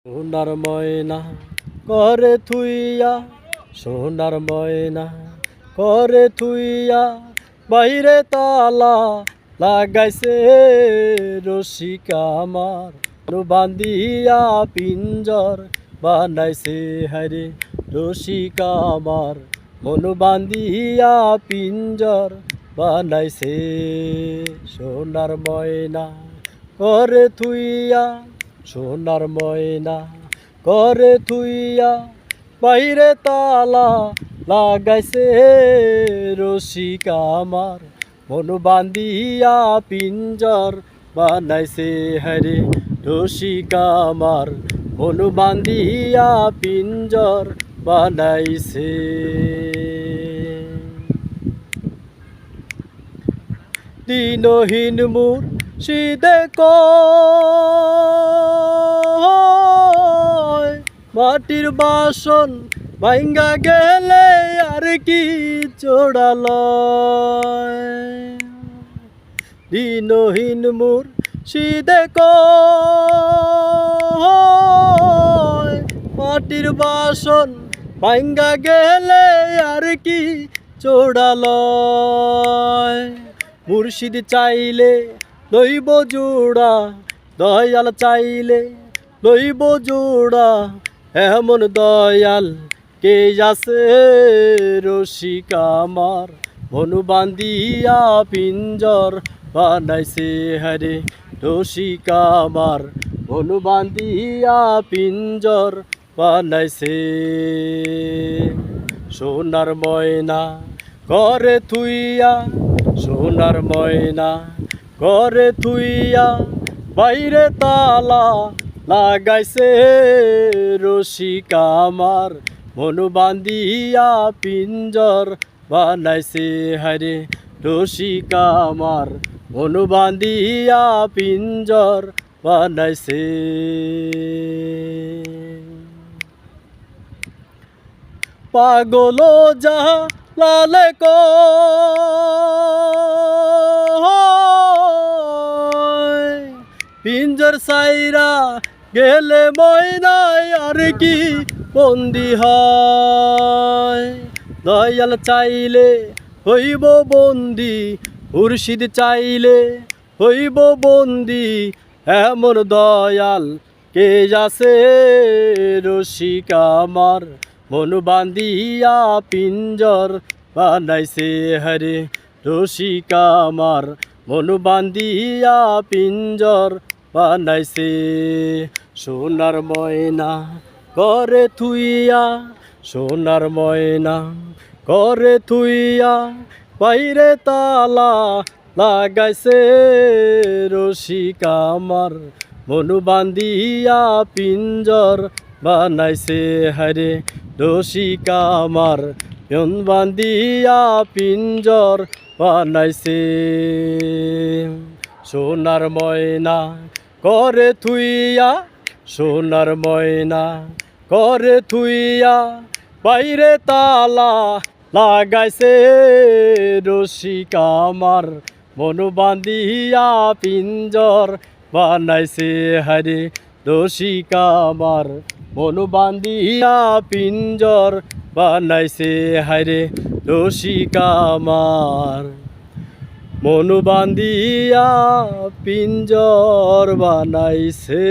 সোনার ময়না করে থুইয়া, সোনার ময়না করে থুইয়া, বাইরে তালা লাগাইছে রসিকা আমার, বান্ধিয়া পিঞ্জর বানাইছে হারে রসিকা আমার, মনু বান্ধিয়া পিঞ্জর বানাইছে। সোনার ময়না করে থুইয়া, সোনার ময়না করে থুইয়া, বাইরে তালা লাগাইছে রসিকা আমার, মনু বান্ধিয়া পিঞ্জর বানাইছে হারে রসিকা আমার, মনু বান্ধিয়া পিঞ্জর বানাইছে। দিনহীন মুর সিদে কয়, মাটির বাসন ভাঙ্গা গেলে আর কি চোড়াল। দিনহীন মুর সিদে কয়, মাটির বাসন ভাঙ্গা গেলে আর কি চোড়াল। মুর্শিদ চাইলে লইব জোড়া, দয়াল চাইলে লইব জোড়া, এমন দয়াল কে আছে রসিকা আমার, মনু বান্ধিয়া পিঞ্জর বানাইছে হারে রসিকা আমার, মনু বান্ধিয়া পিঞ্জর বানাইছে। সোনার ময়না করে থুইয়া, সোনার ময়না করে থুইয়া, বাইরে তালা লাগাইছে রসিকা আমার, মনু বান্ধিয়া পিঞ্জর বানাইছে হারে রসিকা আমার, মনু বান্ধিয়া পিঞ্জর বানাইছে। পাগল যা লালে কয়, পিঞ্জর সাইরা গেলে ময়নায় আর কি বন্দি হয়। দয়াল চাইলে হইব বন্দি, মুর্শিদ চাইলে হইব বন্দি, এমন দয়াল কে আছে রসিকা আমার, মনু বান্ধিয়া পিঞ্জর বানাইছে হারে রসিকা আমার, মনু বান্ধিয়া পিঞ্জর বানাইছে। সোনার ময়না করে থুইয়া, সোনার ময়না করে থুইয়া, বাইরে তালা লাগাইছে রসিকা আমার, মনু বান্ধিয়া পিঞ্জর বানাইছে হারে রসিকা আমার, মন বান্ধিয়া পিঞ্জর বানাইছে। সোনার ময়না করে থুইয়া, সোনার ময়না করে থুইয়া, বাইরে তালা লাগাইছে রসিকা আমার, মনু বান্ধিয়া পিঞ্জর বানাইছে হারে রসিকা আমার, মনু বান্ধিয়া পিঞ্জর বানাইছে হারে রসিকা আমার, মনু বান্ধিয়া পিঞ্জর বানাইছে।